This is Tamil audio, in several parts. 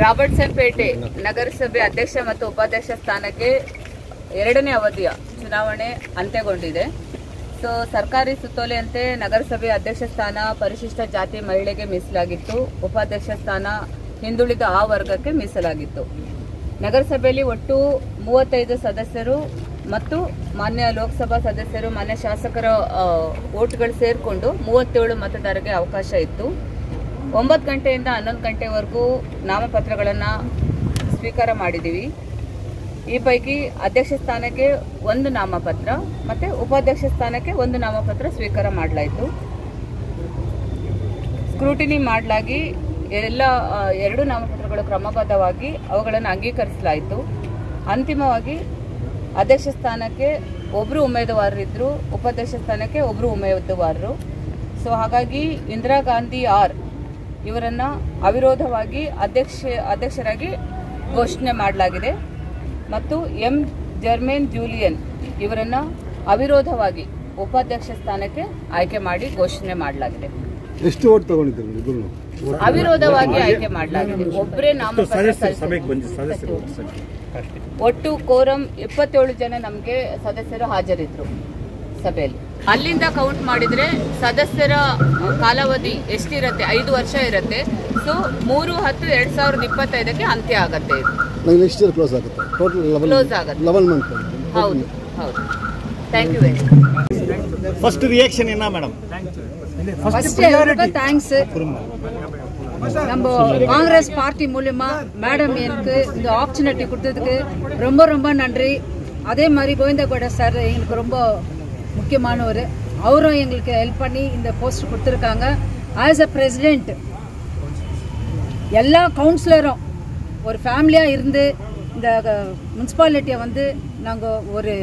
ರಾಬರ್ಟ್ಸನ್ ಪೇಟೆ ನಗರಸಭೆ ಅಧ್ಯಕ್ಷ ಮತ್ತು ಉಪಾಧ್ಯಕ್ಷ ಸ್ಥಾನಕ್ಕೆ 2ನೇ ಅವಧಿಯ ಚುನಾವಣೆ ಅಂತ್ಯಗೊಂಡಿದೆ. ಸೊ ಸರ್ಕಾರಿ ಸುತ್ತೋಲೆಯಂತೆ ನಗರಸಭೆ ಅಧ್ಯಕ್ಷ ಸ್ಥಾನ ಪರಿಶಿಷ್ಟ ಜಾತಿ ಮಹಿಳೆಗೆ ಮೀಸಲಾಗಿತ್ತು, ಉಪಾಧ್ಯಕ್ಷ ಸ್ಥಾನ ಹಿಂದುಳಿದ ಆ ವರ್ಗಕ್ಕೆ ಮೀಸಲಾಗಿತ್ತು. ನಗರಸಭೆಯಲ್ಲಿ ಒಟ್ಟು 35 ಸದಸ್ಯರು ಮತ್ತು ಮಾನ್ಯ ಲೋಕಸಭಾ ಸದಸ್ಯರು, ಮಾನ್ಯ ಶಾಸಕರ ವೋಟ್ಗಳು ಸೇರಿಕೊಂಡು 37 ಮತದಾರರಿಗೆ ಅವಕಾಶ ಇತ್ತು. 9 ಗಂಟೆಯಿಂದ 11 ಗಂಟೆವರೆಗೂ ನಾಮಪತ್ರಗಳನ್ನು ಸ್ವೀಕಾರ ಮಾಡಿದ್ದೀವಿ. ಈ ಪೈಕಿ ಅಧ್ಯಕ್ಷ ಸ್ಥಾನಕ್ಕೆ 1 ನಾಮಪತ್ರ ಮತ್ತು ಉಪಾಧ್ಯಕ್ಷ ಸ್ಥಾನಕ್ಕೆ 1 ನಾಮಪತ್ರ ಸ್ವೀಕಾರ ಮಾಡಲಾಯಿತು. ಸ್ಕ್ರೂಟಿನಿ ಮಾಡಲಾಗಿ ಎಲ್ಲ 2 ನಾಮಪತ್ರಗಳು ಕ್ರಮಬದ್ಧವಾಗಿ ಅವುಗಳನ್ನು ಅಂಗೀಕರಿಸಲಾಯಿತು. ಅಂತಿಮವಾಗಿ ಅಧ್ಯಕ್ಷ ಸ್ಥಾನಕ್ಕೆ 1 ಉಮೇದುವಾರರಿದ್ದರು, ಉಪಾಧ್ಯಕ್ಷ ಸ್ಥಾನಕ್ಕೆ 1 ಉಮೇದುವಾರರು. ಸೊ ಹಾಗಾಗಿ ಇಂದಿರಾ ಗಾಂಧಿ ಆರ್ ಇವರನ್ನು ಅವಿರೋಧವಾಗಿ ಅಧ್ಯಕ್ಷರಾಗಿ ಘೋಷಣೆ ಮಾಡಲಾಗಿದೆ ಮತ್ತು ಎಂ ಜರ್ಮೇನ್ ಜೂಲಿಯನ್ ಇವರನ್ನು ಅವಿರೋಧವಾಗಿ ಉಪಾಧ್ಯಕ್ಷ ಸ್ಥಾನಕ್ಕೆ ಆಯ್ಕೆ ಮಾಡಿ ಘೋಷಣೆ ಮಾಡಲಾಗಿದೆ. ಎಷ್ಟು ಓಟ್ ತಗೊಂಡಿದ್ರು? ಅವಿರೋಧವಾಗಿ ಆಯ್ಕೆ ಮಾಡಲಾಗಿದೆ. ಒಬ್ಬರೇ ನಾಮಪತ್ರ ಒಟ್ಟು ಕೋರಂ 27 ಜನ ನಮಗೆ ಸದಸ್ಯರು ಹಾಜರಿದ್ರು ಸಭೆಯಲ್ಲಿ. ಅಲ್ಲಿಂದ ಕೌಂಟ್ ಮಾಡಿದ್ರೆ ಸದಸ್ಯರ ಕಾಲಾವಧಿ ಎಷ್ಟಿರುತ್ತೆ? 5 ವರ್ಷ ಇರುತ್ತೆ. ಸೊ 3/10/2025ಕ್ಕೆ ಅಂತ್ಯ ಆಗತ್ತೆ. ಕ್ಲೋಸ್ ಆಗುತ್ತೆ. ಕ್ಲೋಸ್ ಆಗುತ್ತೆ. ಹೌದು ಹೌದು. Thank you very much. First reaction என்ன மேடம்? First thanks. நம்ம காங்கிரஸ் பார்ட்டி மூலமா மேடம் எனக்கு இந்த ஆப்பர்ச்சுனிட்டி கொடுத்ததுக்கு ரொம்ப ரொம்ப நன்றி. அதே மாதிரி கோவிந்தகவுடா சார் எங்களுக்கு ரொம்ப முக்கியமானவர். அவரும் எங்களுக்கு ஹெல்ப் பண்ணி இந்த போஸ்ட் கொடுத்துருக்காங்க. ஆஸ் அ பிரசிடென்ட் எல்லா கவுன்சிலரும் ஒரு ஃபேமிலியாக இருந்து இந்த முனிசிபாலிட்டியை வந்து நாங்கள் ஒரு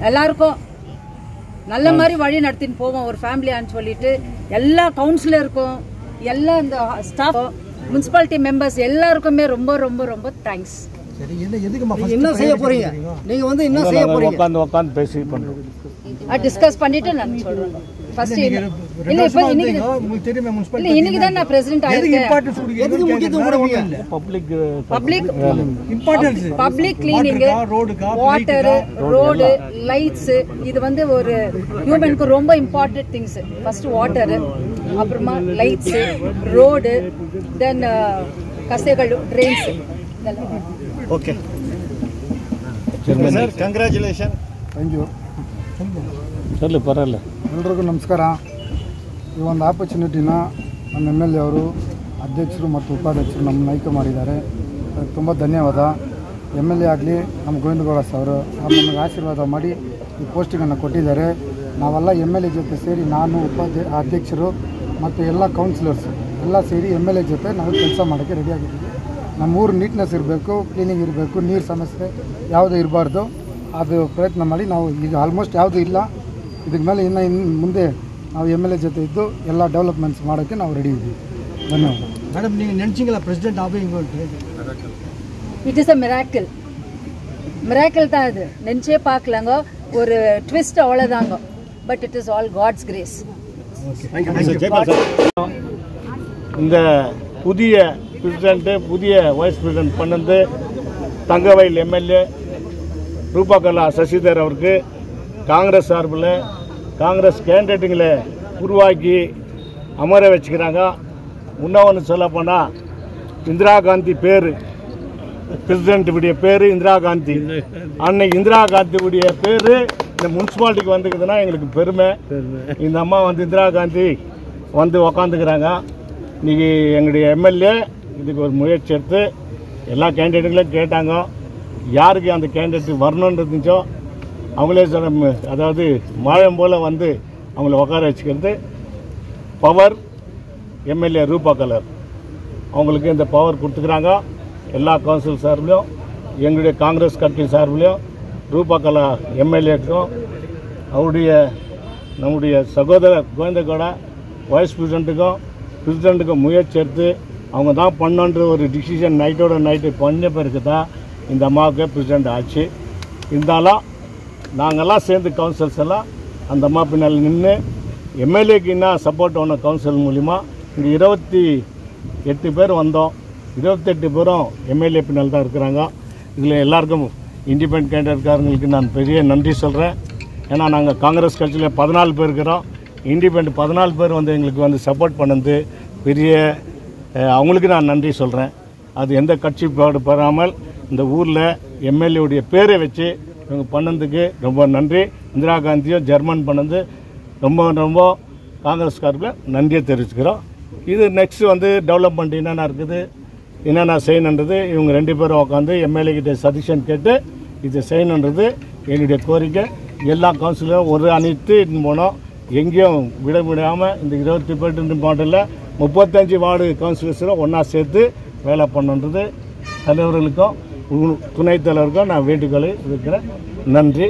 எல்லாருக்கும் நல்ல மாதிரி வழி நடத்தின்னு போவோம் ஒரு ஃபேமிலியான்னு சொல்லிட்டு எல்லா கவுன்சிலருக்கும் எல்லா இந்த ஸ்டாஃப் முனிசிபாலிட்டி மெம்பர்ஸ் எல்லாருக்குமே ரொம்ப ரொம்ப ரொம்ப தேங்க்ஸ். என்ன செய்ய போறீங்க நீங்க வந்து என்ன செய்ய போறீங்க? உட்கார்ந்து பேசி பண்றோம். டிஸ்கஸ் பண்ணிட்டு நான் சொல்றேன். ஃபர்ஸ்ட் இல்ல இப்போ உங்களுக்கு தெரியுமா முனிசிபாலிட்டி இன்னைக்கு தான் நான் பிரசிடென்ட் ஆயிருக்கேன். இம்பார்ட்டன்ஸ் கொடுங்க. எதுக்கு முக்கியத்துவம் கொடுப்பீங்க? Public importance public cleaning, water, road, lights இது வந்து ஒரு ஹியூமனுக்கு ரொம்ப இம்பார்ட்டன்ட் திங்ஸ். ஃபர்ஸ்ட் வாட்டர், அப்புறமா லைட்ஸ், ரோடு, தென் கசைகள், trains. Okay sir, congratulation. Thank you. ಸರಿ, ಬರಲ್ಲ. ಎಲ್ರಿಗೂ ನಮಸ್ಕಾರ. ಈ ಒಂದು ಆಪರ್ಚುನಿಟಿನ ನಮ್ಮ MLA ಅವರು, ಅಧ್ಯಕ್ಷರು ಮತ್ತು ಉಪಾಧ್ಯಕ್ಷರು ನಮ್ಮನ್ನು ಆಯ್ಕೆ ಮಾಡಿದ್ದಾರೆ. ಅದಕ್ಕೆ ತುಂಬ ಧನ್ಯವಾದ. MLA ಆಗಲಿ ನಮ್ಮ ಗೋವಿಂದಗೌಡ ಸರ್ ಅವ್ರು ನಮಗೆ ಆಶೀರ್ವಾದ ಮಾಡಿ ಈ ಪೋಸ್ಟಿಂಗನ್ನು ಕೊಟ್ಟಿದ್ದಾರೆ. ನಾವೆಲ್ಲ MLA ಜೊತೆ ಸೇರಿ ನಾನು ಅಧ್ಯಕ್ಷರು ಮತ್ತು ಎಲ್ಲ ಕೌನ್ಸಿಲರ್ಸ್ ಎಲ್ಲ ಸೇರಿ MLA ಜೊತೆ ನಾವು ಕೆಲಸ ಮಾಡೋಕ್ಕೆ ರೆಡಿಯಾಗಿದ್ದೀವಿ. ನಮ್ಮೂರು ನೀಟ್ನೆಸ್ ಇರಬೇಕು, ಕ್ಲೀನಿಂಗ್ ಇರಬೇಕು, ನೀರು ಸಮಸ್ಯೆ ಯಾವುದೇ ಇರಬಾರ್ದು. ಅದು ಪ್ರಯತ್ನ ಮಾಡಿ ನಾವು ಈಗ ಆಲ್ಮೋಸ್ಟ್ ಯಾವುದೂ ಇಲ್ಲ. ಇದಕ್ಕೆ ಮೇಲೆ ಇನ್ನು ಮುಂದೆ ನಾವು MLA ಜೊತೆ ಇದ್ದು ಎಲ್ಲ ಡೆವಲಪ್ಮೆಂಟ್ಸ್ ಮಾಡೋಕ್ಕೆ ನಾವು ರೆಡಿ ಇದ್ದೀವಿ. ಧನ್ಯವಾದ. மேடம், நீங்கள் நினச்சிங்களா பிரசிடென்ட் ஆவீங்க? It is a miracle. Miracle தான் இது. நினச்சே பார்க்கலாங்க. ஒரு ட்விஸ்ட் அவ்வளோதாங்க. But it is all God's grace. இந்த புதிய பிரசிடென்ட், புதிய வைஸ் பிரசிடென்ட் பண்ணது தங்கவயல் MLA ரூபாகலா சசிதர் அவருக்கு காங்கிரஸ் சார்பில் காங்கிரஸ் கேண்டிடேட்டுங்களை உருவாக்கி அமர வச்சுக்கிறாங்க. முன்னவன்னு சொல்லப்போனால் இந்திரா காந்தி பேர், பிரசிடென்ட்டுடைய பேர் இந்திரா காந்தி. அன்னைக்கு இந்திரா காந்தியுடைய பேர் இந்த முனிசிபாலிட்டிக்கு வந்துக்குதுன்னா எங்களுக்கு பெருமை. இந்த அம்மா வந்து இந்திரா காந்தி வந்து உக்காந்துக்கிறாங்க. இன்றைக்கி எங்களுடைய எம்எல்ஏ இதுக்கு ஒரு முயற்சி எடுத்து எல்லா கேண்டிடேட்டுகளையும் கேட்டாங்க. யாருக்கு அந்த கேண்டிடேட் வரணுன்றதுச்சோ அவங்களே சொல்ல, அதாவது மாயம் போல் வந்து அவங்கள உட்கார வச்சுக்கிறது. பவர் எம்எல்ஏ ரூபா கலர் அவங்களுக்கு இந்த பவர் கொடுத்துக்கிறாங்க. எல்லா கவுன்சில் சார்பிலையும் எங்களுடைய காங்கிரஸ் கட்சி சார்பிலையும் ரூபா கலர் எம்எல்ஏக்கும் அவருடைய நம்முடைய சகோதரர் கோவிந்தகவுடா வைஸ் பிரசிடெண்ட்டுக்கும் முயற்சி எடுத்து அவங்க தான் பண்ணன்ற ஒரு டிசிஷன் நைட்டோட நைட்டு பண்ண பிறகு தான் இந்த அம்மாவுக்கு பிரசிடெண்ட் ஆச்சு. இருந்தாலும் நாங்கள்லாம் சேர்ந்து கவுன்சில்ஸ் எல்லாம் அந்த அம்மா பின்னால் நின்று எம்எல்ஏக்கு என்ன சப்போர்ட் ஆன கவுன்சில் மூலிமா இங்கே 28 பேர் வந்தோம். 28 பேரும் எம்எல்ஏ பின்னால் தான் இருக்கிறாங்க. இதில் எல்லாருக்கும் இண்டிபெண்ட் கேண்டிடேட்காரங்களுக்கு நான் பெரிய நன்றி சொல்கிறேன். ஏன்னா நாங்கள் காங்கிரஸ் கட்சியில் 14 பேர் இருக்கிறோம். இண்டிபெண்ட் 14 பேர் வந்து எங்களுக்கு வந்து சப்போர்ட் பண்ணது பெரிய, அவங்களுக்கு நான் நன்றி சொல்கிறேன். அது எந்த கட்சி பாடு பெறாமல் இந்த ஊரில் எம்எல்ஏவுடைய பேரை வச்சு இவங்க பண்ணதுக்கு ரொம்ப நன்றி. இந்திரா காந்தியும் ஜெர்மன் பண்ணது ரொம்ப காங்கிரஸ் காரர்கள் நன்றியை தெரிவிச்சுக்கிறோம். இது நெக்ஸ்ட்டு வந்து டெவலப்மெண்ட் என்னென்ன இருக்குது, என்னென்ன செய்யணுன்றது இவங்க 2 பேரும் உட்காந்து எம்எல்ஏ கிட்ட சஜஷன் கேட்டு இதை செய்யணுன்றது என்னுடைய கோரிக்கை. எல்லா கவுன்சிலரும் ஒரு அணித்து போனோம். எங்கேயும் விடாமல் இந்த 28 மாவட்டத்தில் 35 வார்டு கவுன்சிலர்ஸும் ஒன்றா சேர்த்து வேலை பண்ணுன்றது தலைவர்களுக்கும் துணைத் தலைவருக்கும் நான் வேண்டுகோளை இருக்கிறேன். நன்றி.